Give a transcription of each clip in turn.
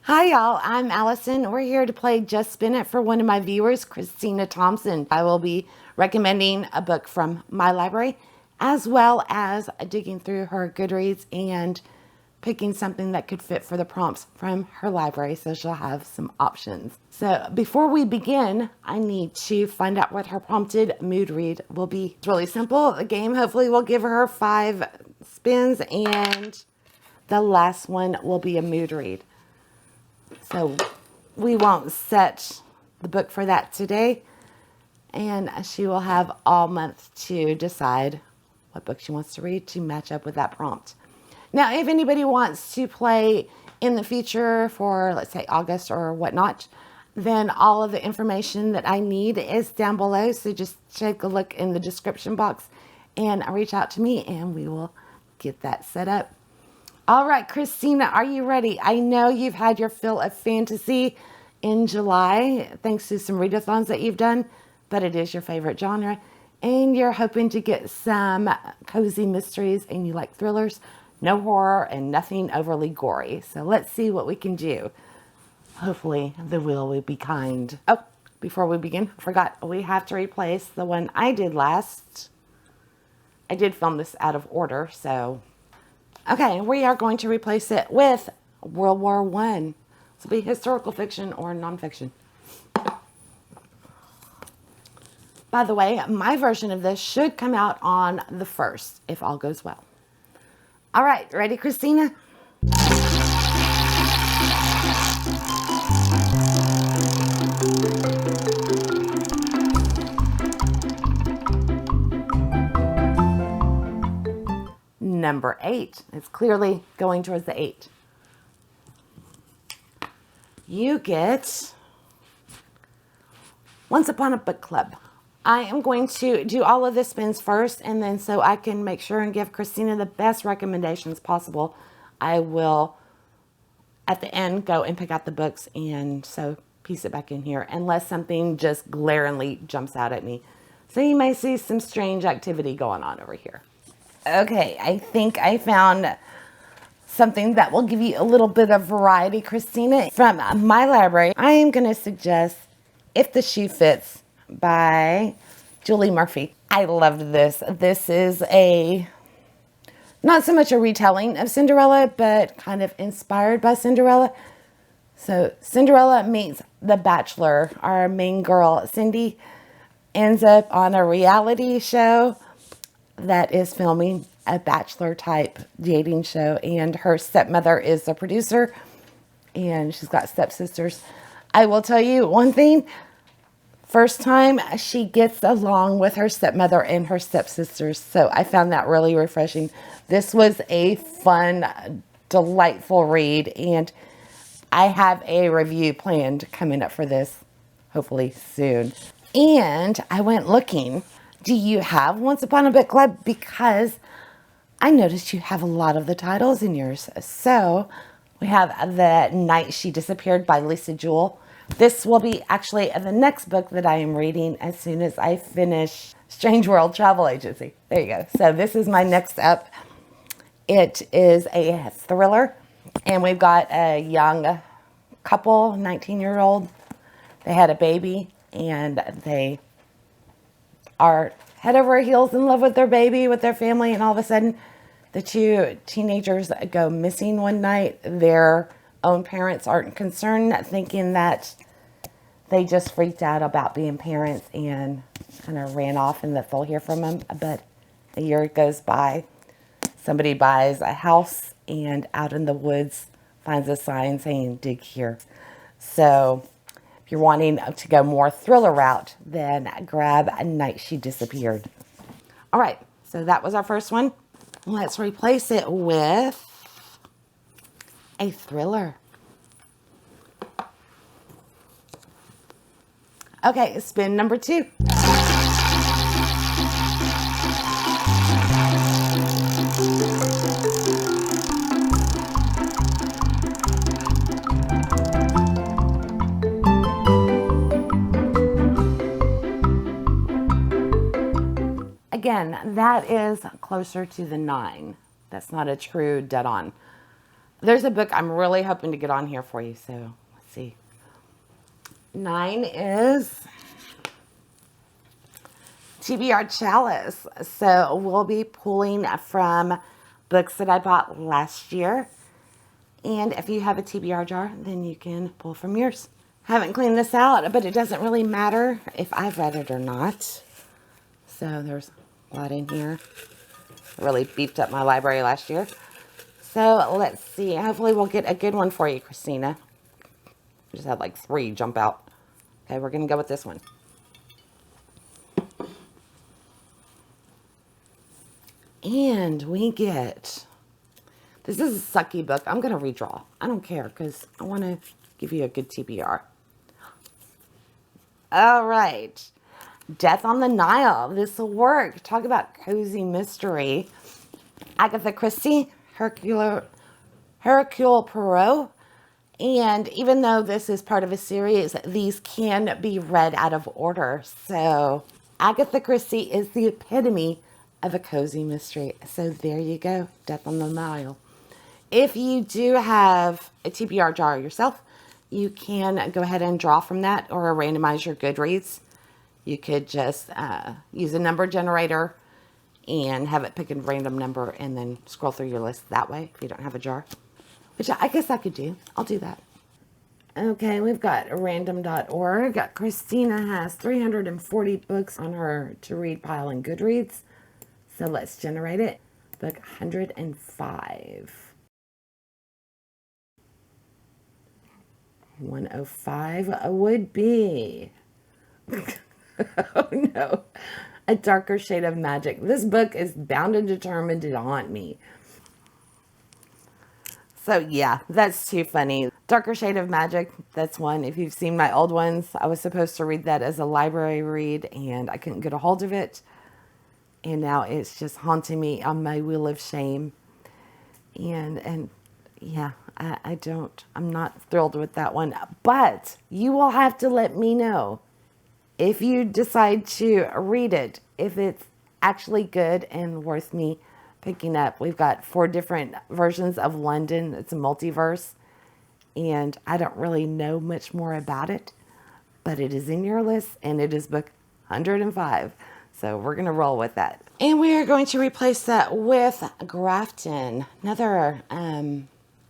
Hi y'all, I'm Allison. We're here to play Just Spin It for one of my viewers, Christina Thompson. I will be recommending a book from my library as well as digging through her Goodreads and picking something that could fit for the prompts from her library, so she'll have some options. So before we begin, I need to find out what her prompted mood read will be. It's really simple. The game hopefully will give her 5 spins and the last one will be a mood read. So we won't set the book for that today, and she will have all month to decide what book she wants to read to match up with that prompt. Now, if anybody wants to play in the future for, let's say, August or whatnot, then all of the information that I need is down below. So just take a look in the description box and reach out to me and we will get that set up. All right, Christina, are you ready? I know you've had your fill of fantasy in July, thanks to some readathons that you've done, but it is your favorite genre, and you're hoping to get some cozy mysteries, and you like thrillers, no horror, and nothing overly gory. So let's see what we can do. Hopefully, the wheel will be kind. Oh, before we begin, I forgot, we have to replace the one I did last. I did film this out of order, so... Okay, we are going to replace it with World War I. This will be historical fiction or nonfiction. By the way, my version of this should come out on the 1st, if all goes well. All right, ready, Christina? Number 8. It's clearly going towards the 8. You get Once Upon a Book Club. I am going to do all of the spins first, and then so I can make sure and give Christina the best recommendations possible, I will at the end go and pick out the books and so piece it back in here unless something just glaringly jumps out at me. So you may see some strange activity going on over here. Okay, I think I found something that will give you a little bit of variety, Christina. From my library, I am going to suggest If the Shoe Fits by Julie Murphy. I loved this. This is not so much a retelling of Cinderella, but kind of inspired by Cinderella. So Cinderella meets The Bachelor. Our main girl, Cindy, ends up on a reality show that is filming a bachelor type dating show, and her stepmother is the producer, and she's got stepsisters. I will tell you one thing, first time she gets along with her stepmother and her stepsisters, so I found that really refreshing. This was a fun, delightful read, and I have a review planned coming up for this, hopefully soon. And I went looking. Do you have Once Upon a Book Club? Because I noticed you have a lot of the titles in yours. So we have The Night She Disappeared by Lisa Jewell. This will be actually the next book that I am reading as soon as I finish Strange World Travel Agency. There you go. So this is my next up. It is a thriller, and we've got a young couple, 19-year-old. They had a baby, and they are head over heels in love with their baby, with their family, and all of a sudden the 2 teenagers go missing one night. Their own parents aren't concerned, thinking that they just freaked out about being parents and kind of ran off and that they'll hear from them. But a year goes by, somebody buys a house and out in the woods finds a sign saying dig here. So if you're wanting to go more thriller route, then grab A Night She Disappeared. All right, so that was our first one. Let's replace it with a thriller. Okay, spin number 2. Again, that is closer to the 9. That's not a true dead on. There's a book I'm really hoping to get on here for you. So let's see. 9 is TBR Chalice. So we'll be pulling from books that I bought last year. And if you have a TBR jar, then you can pull from yours. Haven't cleaned this out, but it doesn't really matter if I've read it or not. So there's a lot in here. Really beefed up my library last year. So let's see. Hopefully we'll get a good one for you, Christina. I just had like 3 jump out. Okay, we're going to go with this one. And we get... This is a sucky book. I'm going to redraw. I don't care because I want to give you a good TBR. All right. Death on the Nile. This will work. Talk about cozy mystery. Agatha Christie, Hercule Poirot. And even though this is part of a series, these can be read out of order. So Agatha Christie is the epitome of a cozy mystery. So there you go. Death on the Nile. If you do have a TBR jar yourself, you can go ahead and draw from that or randomize your Goodreads. You could just use a number generator and have it pick a random number and then scroll through your list that way if you don't have a jar. Which I guess I could do. I'll do that. Okay, we've got random.org. Christina has 340 books on her to read pile in Goodreads. So let's generate it. Book 105. 105 would be... oh no. A Darker Shade of Magic. This book is bound and determined to haunt me. So yeah, that's too funny. Darker Shade of Magic, that's one. If you've seen my old ones, I was supposed to read that as a library read and I couldn't get a hold of it. And now it's just haunting me on my wheel of shame. And yeah, I'm not thrilled with that one. But you will have to let me know if you decide to read it, if it's actually good and worth me picking up. We've got 4 different versions of London. It's a multiverse. And I don't really know much more about it. But it is in your list and it is book 105. So we're going to roll with that. And we are going to replace that with Grafton. Another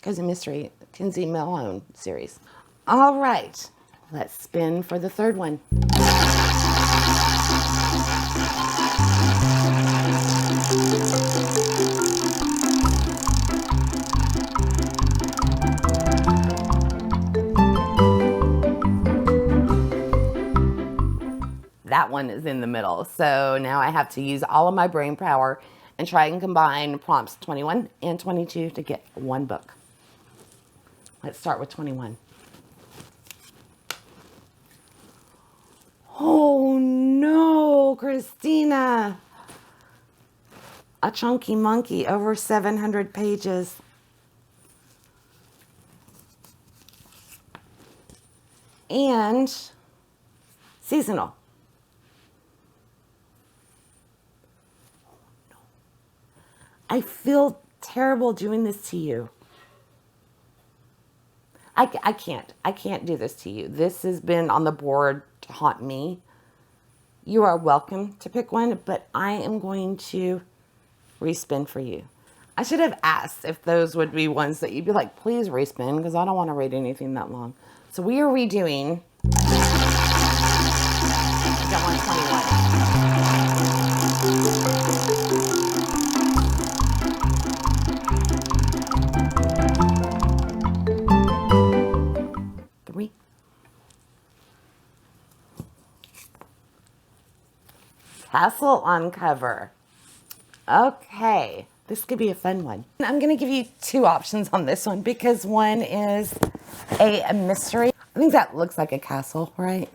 cozy mystery, Kinsey Millhone series. All right. Let's spin for the third one. That one is in the middle. So now I have to use all of my brain power and try and combine prompts 21 and 22 to get one book. Let's start with 21. Oh no, Christina. A Chunky Monkey, over 700 pages. And seasonal. I feel terrible doing this to you. I can't do this to you. This has been on the board to haunt me. You are welcome to pick one, but I am going to respin for you. I should have asked if those would be ones that you'd be like, please respin, because I don't want to read anything that long. So we are redoing. I got 121. 3. Castle on cover. Okay, this could be a fun one. I'm going to give you 2 options on this one because one is a mystery. I think that looks like a castle, right?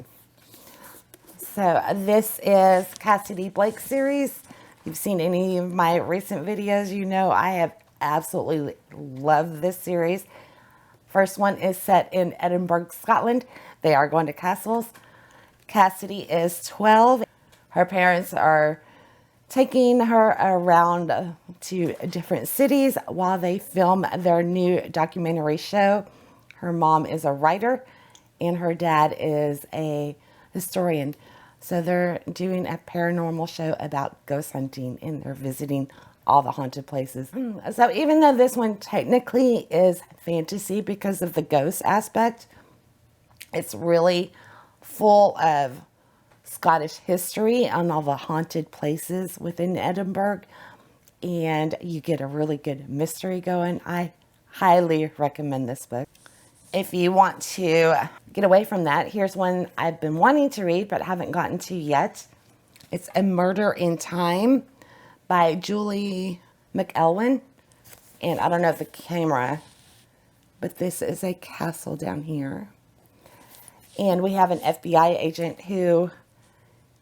So this is Cassidy Blake's series. If you've seen any of my recent videos, you know I have absolutely loved this series. First one is set in Edinburgh, Scotland. They are going to castles. Cassidy is 12. Her parents are taking her around to different cities while they film their new documentary show. Her mom is a writer and her dad is a historian. So they're doing a paranormal show about ghost hunting and they're visiting all the haunted places. So even though this one technically is fantasy because of the ghost aspect, it's really full of Scottish history on all the haunted places within Edinburgh. And you get a really good mystery going. I highly recommend this book. If you want to get away from that, here's one I've been wanting to read but haven't gotten to yet. It's A Murder in Time by Julie McElwain. And I don't know if the camera, but this is a castle down here. And we have an FBI agent who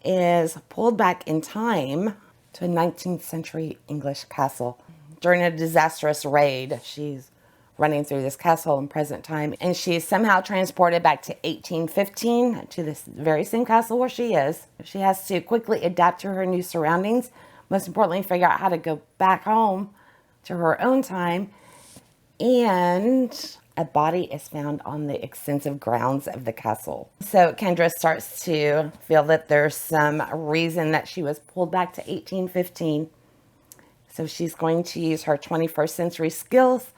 is pulled back in time to a 19th century English castle. During a disastrous raid, she's running through this castle in present time, and she is somehow transported back to 1815 to this very same castle where she is. She has to quickly adapt to her new surroundings. Most importantly, figure out how to go back home to her own time. And a body is found on the extensive grounds of the castle. So Kendra starts to feel that there's some reason that she was pulled back to 1815. So she's going to use her 21st century skills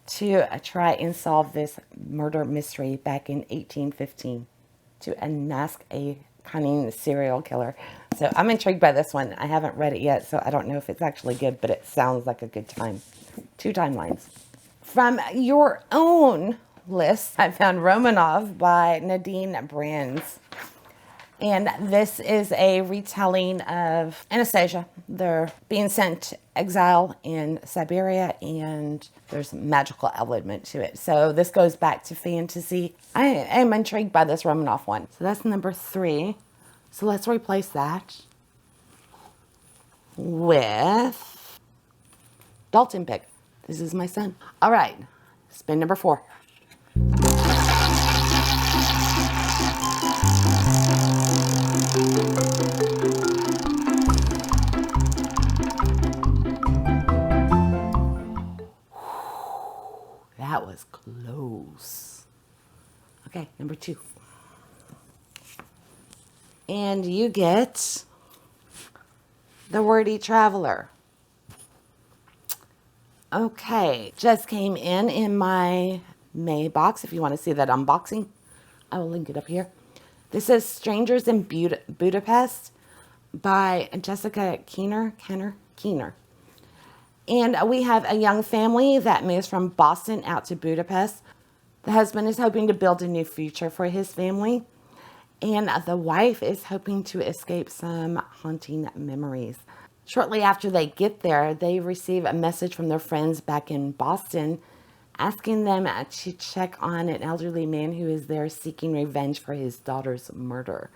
to try and solve this murder mystery back in 1815 to unmask a cunning serial killer. So I'm intrigued by this one. I haven't read it yet, so I don't know if it's actually good, but it sounds like a good time. 2 timelines. From your own list, I found Romanov by Nadine Brands. And this is a retelling of Anastasia. They're being sent to exile in Siberia, and there's a magical element to it. So this goes back to fantasy. I am intrigued by this Romanov one. So that's number 3. So let's replace that with Dalton Pick. This is my son. All right, spin number 4. That was close. Okay, number 2. And you get The Wordy Traveler. Okay, just came in my May box. If you want to see that unboxing, I will link it up here. This is Strangers in Budapest by Jessica Keener. And we have a young family that moves from Boston out to Budapest. The husband is hoping to build a new future for his family. And the wife is hoping to escape some haunting memories. Shortly after they get there, they receive a message from their friends back in Boston asking them to check on an elderly man who is there seeking revenge for his daughter's murder.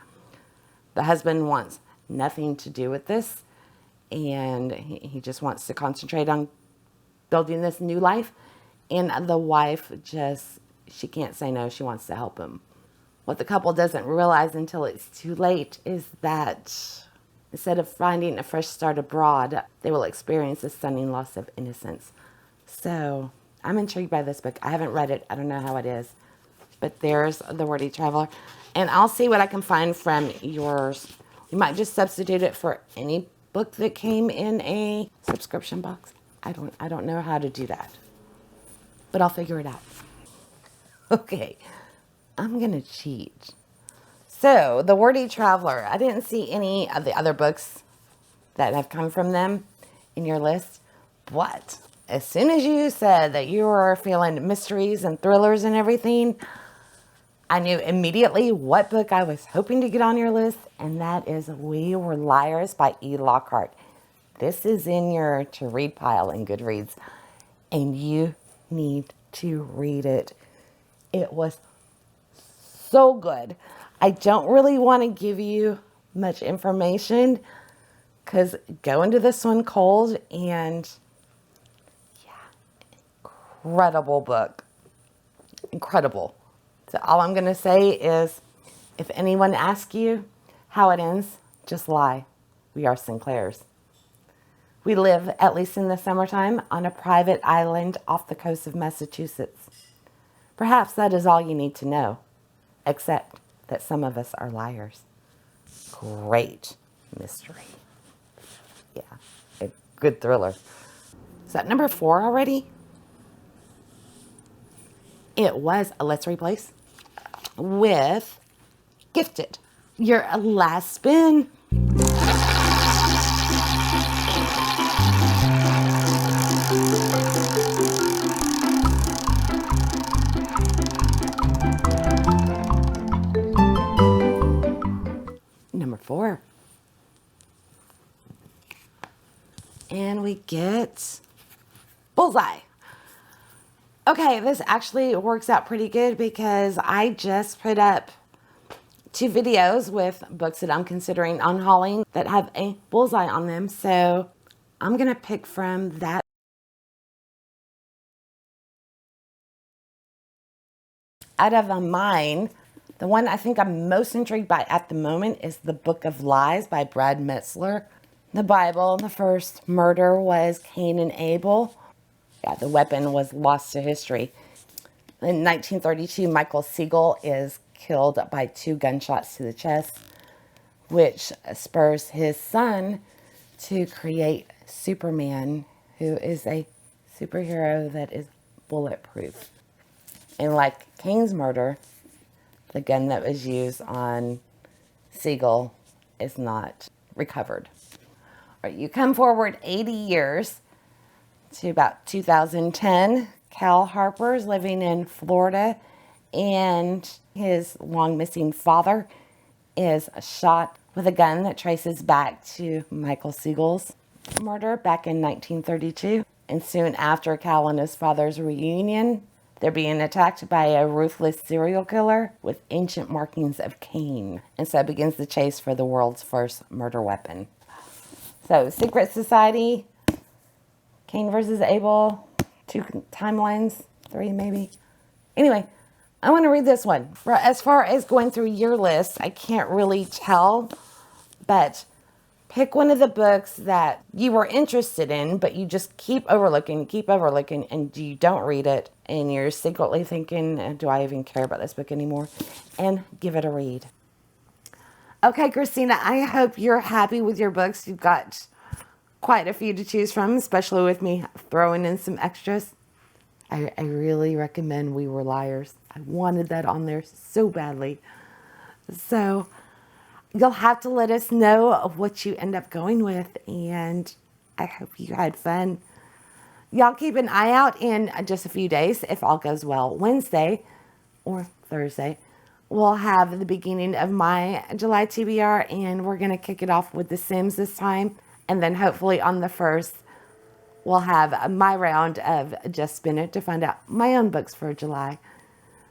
The husband wants nothing to do with this, and he just wants to concentrate on building this new life. And the wife she can't say no. She wants to help him. What the couple doesn't realize until it's too late is that instead of finding a fresh start abroad, they will experience a stunning loss of innocence. So I'm intrigued by this book. I haven't read it. I don't know how it is. But there's The Wordy Traveler. And I'll see what I can find from yours. You might just substitute it for any book that came in a subscription box. I don't know how to do that. But I'll figure it out. Okay. I'm going to cheat. So, The Wordy Traveler. I didn't see any of the other books that have come from them in your list. But as soon as you said that you were feeling mysteries and thrillers and everything, I knew immediately what book I was hoping to get on your list. And that is We Were Liars by E. Lockhart. This is in your to read pile in Goodreads. And you need to read it. It was so good. I don't really want to give you much information because go into this one cold, and yeah, incredible book. Incredible. So all I'm going to say is if anyone asks you how it ends, just lie. We are Sinclairs. We live, at least in the summertime, on a private island off the coast of Massachusetts. Perhaps that is all you need to know, except that some of us are liars. Great mystery. Yeah, a good thriller. Is that number 4 already? It was a Let's Replace with Gifted. Your last spin. Number 4. And we get Bullseye. Okay, this actually works out pretty good because I just put up 2 videos with books that I'm considering unhauling that have a bullseye on them. So I'm going to pick from that. Out of mine, the one I think I'm most intrigued by at the moment is The Book of Lies by Brad Metzler. The Bible, the first murder was Cain and Abel. Yeah, the weapon was lost to history. In 1932, Michael Siegel is killed by 2 gunshots to the chest, which spurs his son to create Superman, who is a superhero that is bulletproof. And like Cain's murder, the gun that was used on Siegel is not recovered. All right, you come forward 80 years to about 2010. Cal Harper's living in Florida, and his long missing father is shot with a gun that traces back to Michael Siegel's murder back in 1932. And soon after Cal and his father's reunion, they're being attacked by a ruthless serial killer with ancient markings of Cain. And so begins the chase for the world's first murder weapon. So, Secret Society, Cain versus Abel, 2 timelines, 3 maybe. Anyway, I want to read this one. As far as going through your list, I can't really tell, but pick one of the books that you were interested in, but you just keep overlooking, and you don't read it, and you're secretly thinking, do I even care about this book anymore? And give it a read. Okay, Christina, I hope you're happy with your books. You've got quite a few to choose from, especially with me throwing in some extras. I really recommend We Were Liars. I wanted that on there so badly. So you'll have to let us know what you end up going with, and I hope you had fun. Y'all keep an eye out in just a few days, if all goes well. Wednesday or Thursday, we'll have the beginning of my July TBR, and we're going to kick it off with The Sims this time. And then hopefully on the 1st, we'll have my round of Just Spin It to find out my own books for July.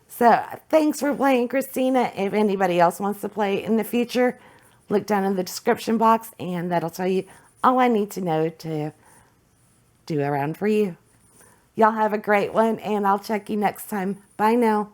So thanks for playing, Christina. If anybody else wants to play in the future, look down in the description box, and that'll tell you all I need to know to do a round for you. Y'all have a great one, and I'll check you next time. Bye now.